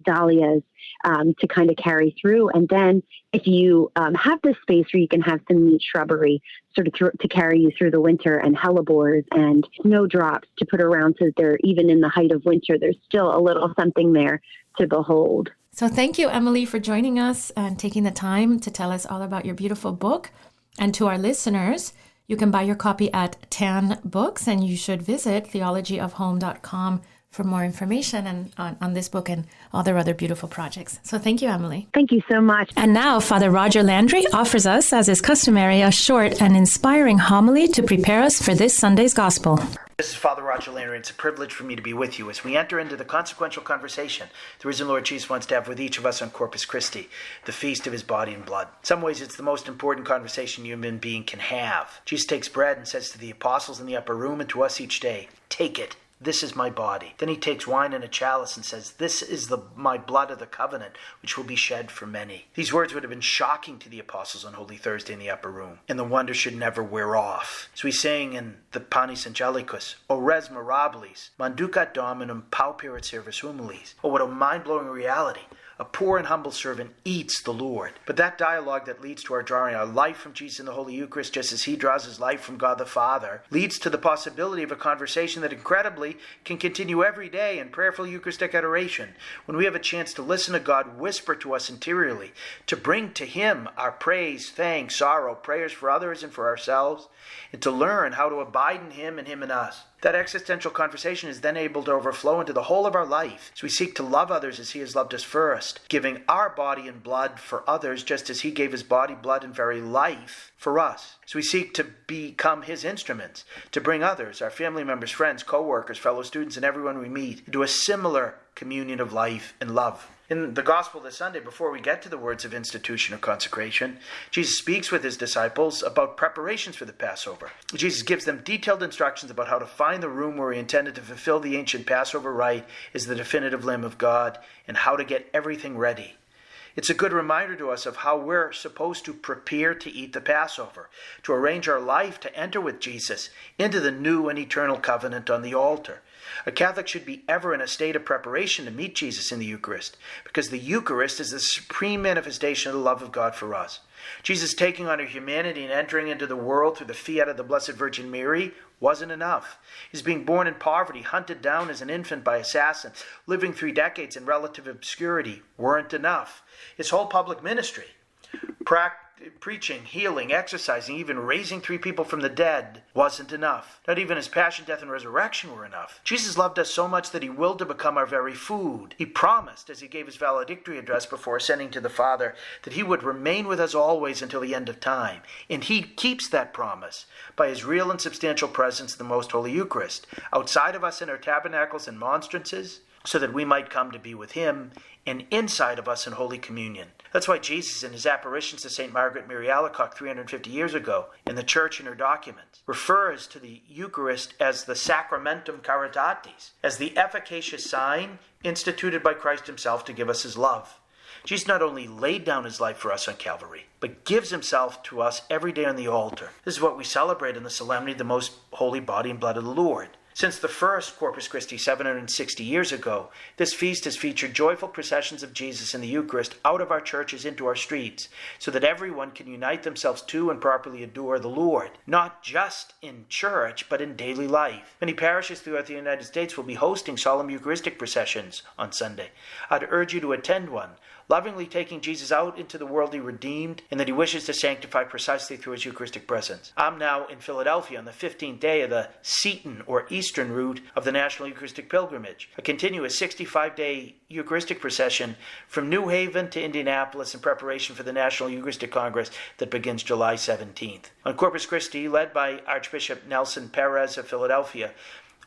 Speaker 3: dahlias, to kind of carry through. And then if you have this space where you can have some neat shrubbery sort of to carry you through the winter, and hellebores and snowdrops to put around, so that they're, even in the height of winter, there's still a little something there to behold.
Speaker 1: So thank you, Emily, for joining us and taking the time to tell us all about your beautiful book. And to our listeners, you can buy your copy at Tan Books, and you should visit theologyofhome.com for more information and on this book and all their other beautiful projects. So thank you, Emily.
Speaker 3: Thank you so much.
Speaker 1: And now Father Roger Landry offers us, as is customary, a short and inspiring homily to prepare us for this Sunday's Gospel.
Speaker 5: This is Father Roger Landry, and it's a privilege for me to be with you as we enter into the consequential conversation the risen Lord Jesus wants to have with each of us on Corpus Christi, the feast of his body and blood. In some ways, it's the most important conversation a human being can have. Jesus takes bread and says to the apostles in the upper room and to us each day, "Take it. This is my body." Then he takes wine in a chalice and says, "This is my blood of the covenant, which will be shed for many." These words would have been shocking to the apostles on Holy Thursday in the upper room, and the wonder should never wear off. As we sang in the Panis Angelicus, "O res mirabilis, manducat dominum pauperit servus humilis." Oh, what a mind-blowing reality. A poor and humble servant eats the Lord. But that dialogue that leads to our drawing our life from Jesus in the Holy Eucharist, just as he draws his life from God the Father, leads to the possibility of a conversation that incredibly can continue every day in prayerful Eucharistic adoration, when we have a chance to listen to God whisper to us interiorly, to bring to him our praise, thanks, sorrow, prayers for others and for ourselves, and to learn how to abide in him and him in us. That existential conversation is then able to overflow into the whole of our life as we seek to love others as he has loved us first, giving our body and blood for others just as he gave his body, blood, and very life for us. As we seek to become his instruments, to bring others, our family members, friends, co-workers, fellow students, and everyone we meet, into a similar communion of life and love. In the Gospel this Sunday, before we get to the words of institution or consecration, Jesus speaks with his disciples about preparations for the Passover. Jesus gives them detailed instructions about how to find the room where he intended to fulfill the ancient Passover rite as the definitive Lamb of God, and how to get everything ready. It's a good reminder to us of how we're supposed to prepare to eat the Passover, to arrange our life to enter with Jesus into the new and eternal covenant on the altar. A Catholic should be ever in a state of preparation to meet Jesus in the Eucharist, because the Eucharist is the supreme manifestation of the love of God for us. Jesus taking on our humanity and entering into the world through the fiat of the Blessed Virgin Mary wasn't enough. His being born in poverty, hunted down as an infant by assassins, living 3 decades in relative obscurity weren't enough. His whole public ministry, preaching, healing, exercising, even raising 3 people from the dead wasn't enough. Not even his passion, death, and resurrection were enough. Jesus loved us so much that he willed to become our very food. He promised, as he gave his valedictory address before ascending to the Father, that he would remain with us always until the end of time. And he keeps that promise by his real and substantial presence in the Most Holy Eucharist, outside of us in our tabernacles and monstrances, so that we might come to be with him, and inside of us in Holy Communion. That's why Jesus, in his apparitions to St. Margaret Mary Alacoque 350 years ago, in the Church in her documents, refers to the Eucharist as the Sacramentum Caritatis, as the efficacious sign instituted by Christ himself to give us his love. Jesus not only laid down his life for us on Calvary, but gives himself to us every day on the altar. This is what we celebrate in the solemnity of the most holy body and blood of the Lord. Since the first Corpus Christi 760 years ago, this feast has featured joyful processions of Jesus in the Eucharist out of our churches into our streets, so that everyone can unite themselves to and properly adore the Lord, not just in church, but in daily life. Many parishes throughout the United States will be hosting solemn Eucharistic processions on Sunday. I'd urge you to attend one, lovingly taking Jesus out into the world he redeemed and that he wishes to sanctify precisely through his Eucharistic presence. I'm now in Philadelphia on the 15th day of the Seton or Eastern route of the National Eucharistic Pilgrimage, a continuous 65-day Eucharistic procession from New Haven to Indianapolis in preparation for the National Eucharistic Congress that begins July 17th. On Corpus Christi, led by Archbishop Nelson Perez of Philadelphia,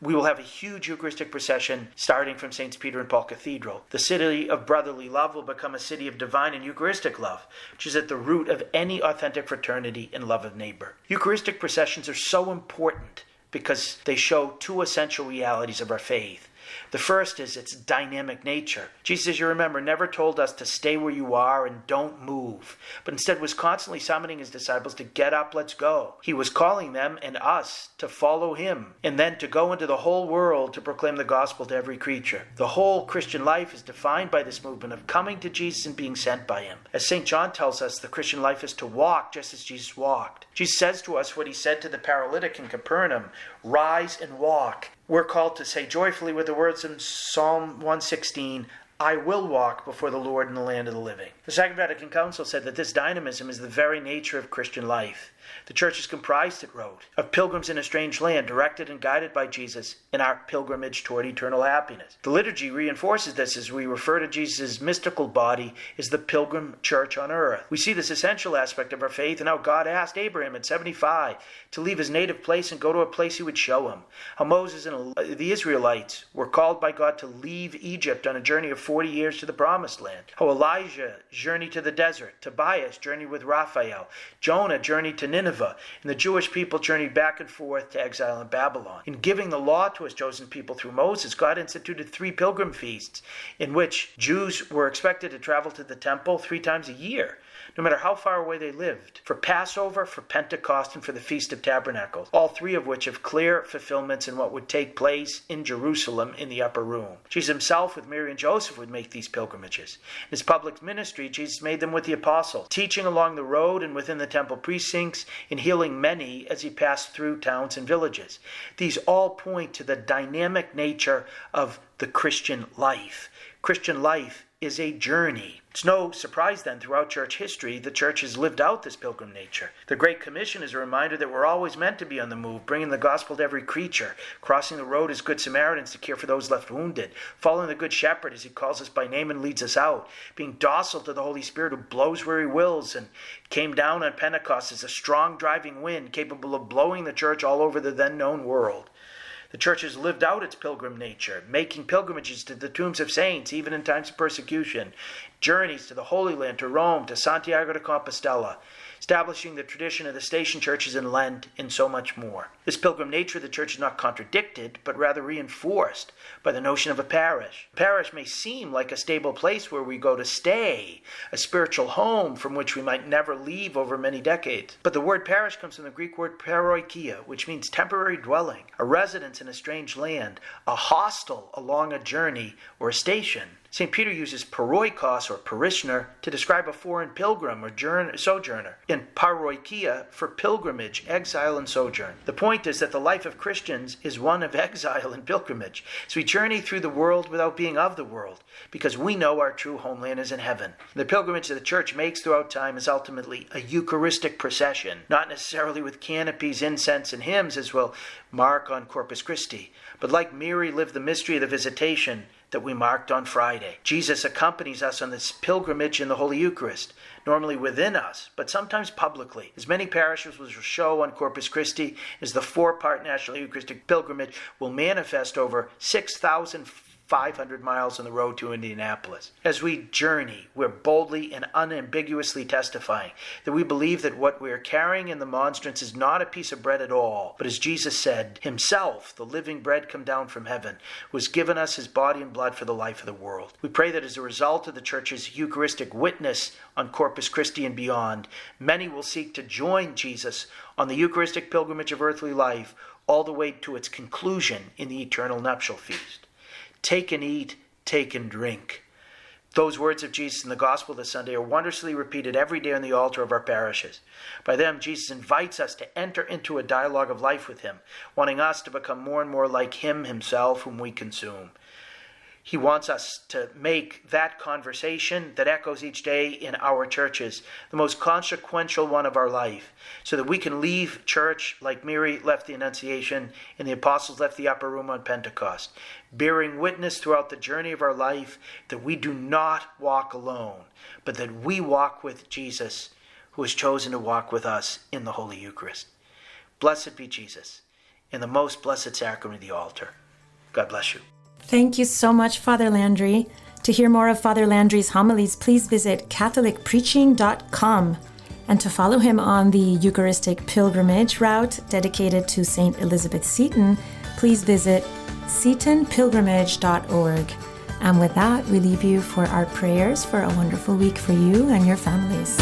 Speaker 5: We will have a huge Eucharistic procession starting from St. Peter and Paul Cathedral. The city of brotherly love will become a city of divine and Eucharistic love, which is at the root of any authentic fraternity and love of neighbor. Eucharistic processions are so important because they show two essential realities of our faith. The first is its dynamic nature. Jesus, you remember, never told us to stay where you are and don't move, but instead was constantly summoning his disciples to get up, let's go. He was calling them and us to follow him, and then to go into the whole world to proclaim the gospel to every creature. The whole Christian life is defined by this movement of coming to Jesus and being sent by him. As St. John tells us, the Christian life is to walk just as Jesus walked. Jesus says to us what he said to the paralytic in Capernaum, rise and walk. We're called to say joyfully with the words in Psalm 116, I will walk before the Lord in the land of the living. The Second Vatican Council said that this dynamism is the very nature of Christian life. The church is comprised, it wrote, of pilgrims in a strange land, directed and guided by Jesus in our pilgrimage toward eternal happiness. The liturgy reinforces this as we refer to Jesus' mystical body as the pilgrim church on earth. We see this essential aspect of our faith and how God asked Abraham at 75 to leave his native place and go to a place he would show him. How Moses and the Israelites were called by God to leave Egypt on a journey of 40 years to the promised land. How Elijah journeyed to the desert, Tobias journeyed with Raphael, Jonah journeyed to Nineveh, and the Jewish people journeyed back and forth to exile in Babylon. In giving the law to his chosen people through Moses, God instituted 3 pilgrim feasts in which Jews were expected to travel to the temple 3 times a year, no matter how far away they lived, for Passover, for Pentecost, and for the Feast of Tabernacles, all 3 of which have clear fulfillments in what would take place in Jerusalem in the upper room. Jesus himself with Mary and Joseph would make these pilgrimages. In his public ministry, Jesus made them with the apostles, teaching along the road and within the temple precincts, and healing many as he passed through towns and villages. These all point to the dynamic nature of the Christian life. Christian life is a journey. It's no surprise then throughout church history the church has lived out this pilgrim nature. The Great Commission is a reminder that we're always meant to be on the move, bringing the gospel to every creature, crossing the road as good Samaritans to care for those left wounded, following the Good Shepherd as he calls us by name and leads us out, being docile to the Holy Spirit who blows where he wills and came down on Pentecost as a strong driving wind capable of blowing the church all over the then known world. The church has lived out its pilgrim nature, making pilgrimages to the tombs of saints, even in times of persecution, journeys to the Holy Land, to Rome, to Santiago de Compostela, establishing the tradition of the station churches in Lent, and so much more. This pilgrim nature of the church is not contradicted, but rather reinforced by the notion of a parish. A parish may seem like a stable place where we go to stay, a spiritual home from which we might never leave over many decades. But the word parish comes from the Greek word paroikia, which means temporary dwelling, a residence in a strange land, a hostel along a journey, or a station. St. Peter uses paroikos, or parishioner, to describe a foreign pilgrim or sojourner, and paroikia for pilgrimage, exile, and sojourn. The point is that the life of Christians is one of exile and pilgrimage. So we journey through the world without being of the world, because we know our true homeland is in heaven. The pilgrimage that the church makes throughout time is ultimately a Eucharistic procession, not necessarily with canopies, incense, and hymns, as we'll mark on Corpus Christi, but like Mary lived the mystery of the visitation that we marked on Friday. Jesus accompanies us on this pilgrimage in the Holy Eucharist, normally within us, but sometimes publicly. As many parishes will show on Corpus Christi, as the 4-part National Eucharistic Pilgrimage will manifest over 6,500 miles on the road to Indianapolis. As we journey, we're boldly and unambiguously testifying that we believe that what we are carrying in the monstrance is not a piece of bread at all, but as Jesus said himself, the living bread come down from heaven, who has given us his body and blood for the life of the world. We pray that as a result of the Church's Eucharistic witness on Corpus Christi and beyond, many will seek to join Jesus on the Eucharistic pilgrimage of earthly life, all the way to its conclusion in the eternal nuptial feast. Take and eat, take and drink. Those words of Jesus in the Gospel this Sunday are wondrously repeated every day on the altar of our parishes. By them, Jesus invites us to enter into a dialogue of life with him, wanting us to become more and more like him himself, whom we consume. He wants us to make that conversation that echoes each day in our churches the most consequential one of our life, so that we can leave church like Mary left the Annunciation and the apostles left the upper room on Pentecost, bearing witness throughout the journey of our life that we do not walk alone, but that we walk with Jesus, who has chosen to walk with us in the Holy Eucharist. Blessed be Jesus. in the most blessed sacrament of the altar. God bless you.
Speaker 1: Thank you so much, Father Landry. To hear more of Father Landry's homilies, please visit catholicpreaching.com. And to follow him on the Eucharistic pilgrimage route dedicated to St. Elizabeth Seton, please visit setonpilgrimage.org. And with that, we leave you for our prayers for a wonderful week for you and your families.